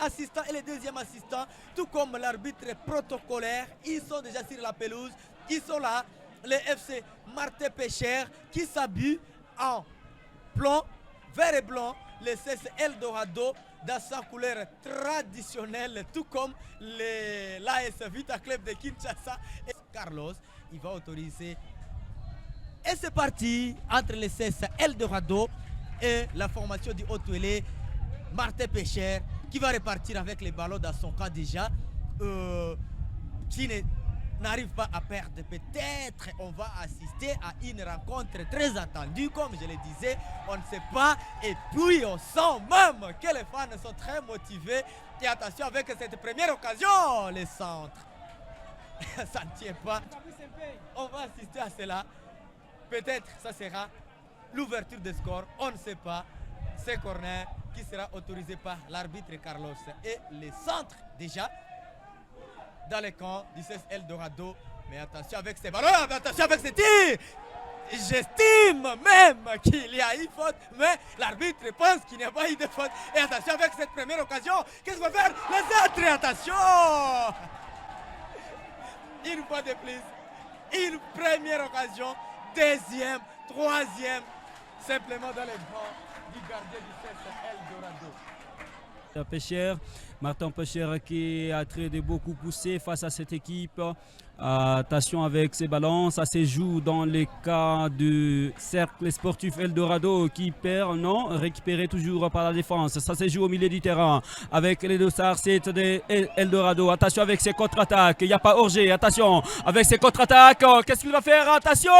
assistant et le deuxième assistant, tout comme l'arbitre protocolaire, ils sont déjà sur la pelouse. Ils sont là, les FC Martin Pêcheur qui s'habillent en blanc, vert et blanc, le CS Eldorado dans sa couleur traditionnelle, tout comme l'AS Vita Club de Kinshasa. Et Carlos, il va autoriser. Et c'est parti entre le CS Eldorado et la formation du Haut-Touélé, Martin Pêcheur, qui va repartir avec les ballons dans son camp déjà, qui n'arrive pas à perdre. Peut-être on va assister à une rencontre très attendue, comme je le disais, on ne sait pas. Et puis on sent même que les fans sont très motivés. Et attention avec cette première occasion, les centres. Ça ne tient pas. On va assister à cela. Peut-être ça sera l'ouverture des scores, on ne sait pas. C'est corner qui sera autorisé par l'arbitre Carlos. Et les centres déjà dans les camps du CS Eldorado. Mais attention avec ces ballons, attention avec ces tirs. J'estime même qu'il y a eu faute, mais l'arbitre pense qu'il n'y a pas eu de faute. Et attention avec cette première occasion. Qu'est-ce qu'on va faire? Les autres, attention. Une fois de plus, une première occasion, deuxième, troisième, simplement dans les bras du gardien du CS Eldorado. Pêcheur, Martin Pêcheur qui a très de beaucoup poussé face à cette équipe. Attention avec ses ballons, ça se joue dans les cas du cercle sportif Eldorado qui perd, non, récupéré toujours par la défense. Ça se joue au milieu du terrain avec les dossards de Eldorado. Attention avec ses contre-attaques, il n'y a pas Orgé, attention avec ses contre-attaques, qu'est-ce qu'il va faire? Attention!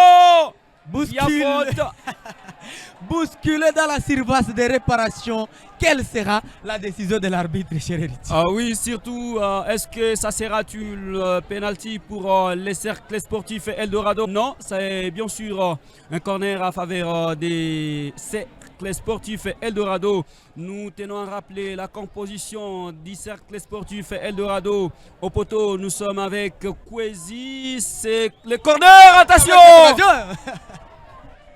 Bousculé dans la surface de réparation. Quelle sera la décision de l'arbitre, cher Héritier? Ah oui, surtout, est-ce que ça sera le penalty pour les cercles sportifs Eldorado? Non, c'est bien sûr un corner à faveur des cercles sportifs Eldorado. Nous tenons à rappeler la composition du cercle sportif Eldorado. Au poteau, nous sommes avec Kwesi. C'est le corner, attention!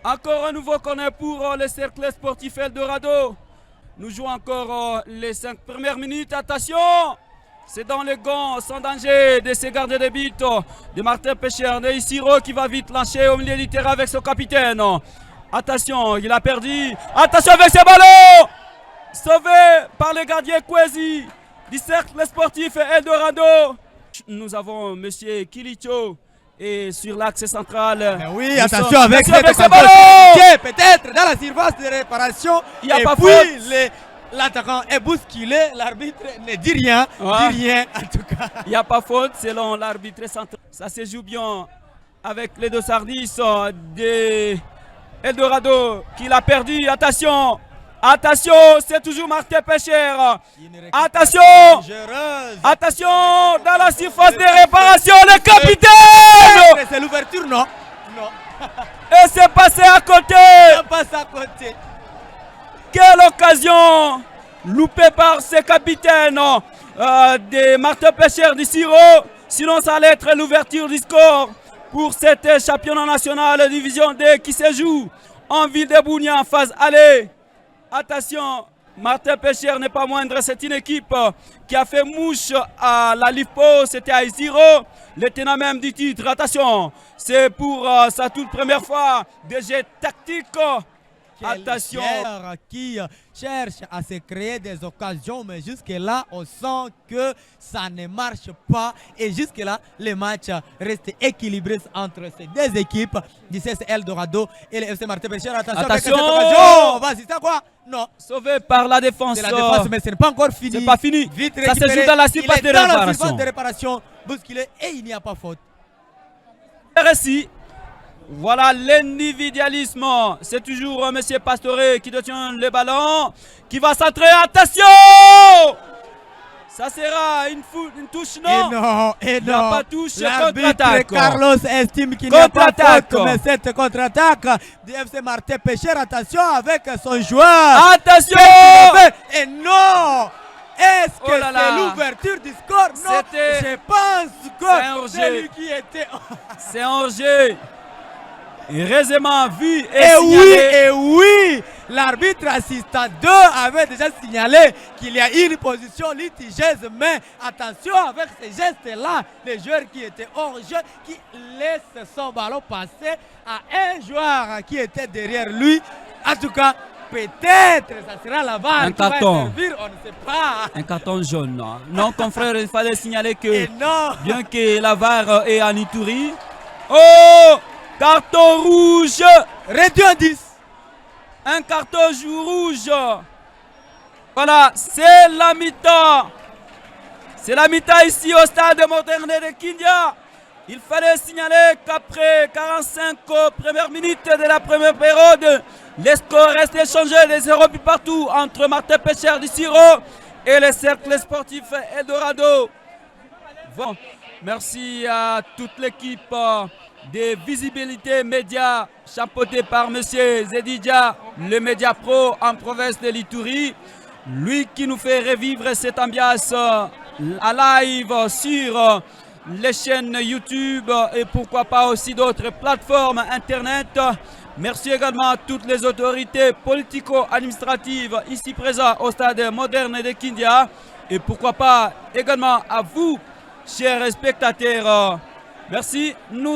Encore un nouveau corner pour le cercle sportif Eldorado. Nous jouons encore les 5 premières minutes. Attention! C'est dans les gants, sans danger, de ces gardiens de but de Martin Pêcheur, de Isiro qui va vite lâcher au milieu du terrain avec son capitaine. Attention, il a perdu. Attention avec ses ballons! Sauvé par le gardien Kwesi du cercle sportif Eldorado. Nous avons M. Kilicho. Et sur l'axe central. Mais oui, attention avec ces ballons. Peut-être dans la surface de réparation. Il n'y a pas puis l'attaquant est bousculé. L'arbitre ne dit rien. Ouais. Dit rien en tout cas. Il n'y a pas faute selon l'arbitre central. Ça se joue bien avec les deux sardis de Eldorado qui l'a perdu. Attention. Attention, c'est toujours Martin Pêcheur. Attention. Attention dans la surface de réparation, le capitaine. C'est l'ouverture, non? Non. Et c'est passé à côté. C'est passé à côté. Quelle occasion loupée par ce capitaine de Martin Pêcheur du Siro. Sinon, ça allait être l'ouverture du score pour cette championnat national division D qui se joue en ville de Bunia en phase aller. Attention, Martin Pêcheur n'est pas moindre, c'est une équipe qui a fait mouche à la LIFPO, c'était à Isiro, le tenant même du titre. Attention, c'est pour sa toute première fois des jets tactiques. Attention. Qui cherche à se créer des occasions, mais jusque-là, on sent que ça ne marche pas. Et jusque-là, le match reste équilibré entre ces deux équipes du CS Eldorado et le FC Martin Pêcheur. Attention, avec cette occasion, on va assister à quoi? Non. Sauvé par la défense. C'est la défense, mais ce n'est pas encore fini. C'est pas fini. Vite ça se joue dans la surface de réparation. Dans la surface de réparation, bousculé et il n'y a pas faute. Ici. Voilà l'individualisme. C'est toujours M. Pastore qui détient le ballon, qui va centrer. Attention! Ça sera une touche, non? Et non, il n'y a pas touche, contre-attaque. Carlos estime qu'il n'y a pas faute, mais cette contre-attaque du FC Martin Pêcheur, attention avec son joueur. Attention! Et non! Est-ce que c'est l'ouverture du score? Non, je pense que c'est lui qui était... C'est un jeu. aisément vu et Et oui, signalé. et oui, l'arbitre assistant 2 avait déjà signalé qu'il y a une position litigieuse, mais attention avec ces gestes-là, les joueurs qui étaient hors jeu, qui laissent son ballon passer à un joueur qui était derrière lui. En tout cas, peut-être ça sera la VAR Un qui va carton. intervenir, on ne sait pas. Un carton jaune. Non, confrère, il fallait signaler que Et non, bien que la VAR est en Ituri. Oh, carton rouge. réduit à 10. Un carton rouge. Voilà, c'est la mi-temps. C'est la mi-temps ici au stade moderne de Kindia. Il fallait signaler qu'après 45 premières minutes de la première période, les scores restent échangés des 0 buts partout entre Martin Péchère du Siro et le cercle sportif Eldorado. Bon, merci à toute l'équipe de Visibilité Média, chapeautée par M. Zedidia, le média pro en province de l'Ituri. Lui qui nous fait revivre cette ambiance à live sur les chaînes YouTube et pourquoi pas aussi d'autres plateformes internet. Merci également à toutes les autorités politico-administratives ici présentes au stade moderne de Kindia et pourquoi pas également à vous, chers spectateurs. Merci. Nous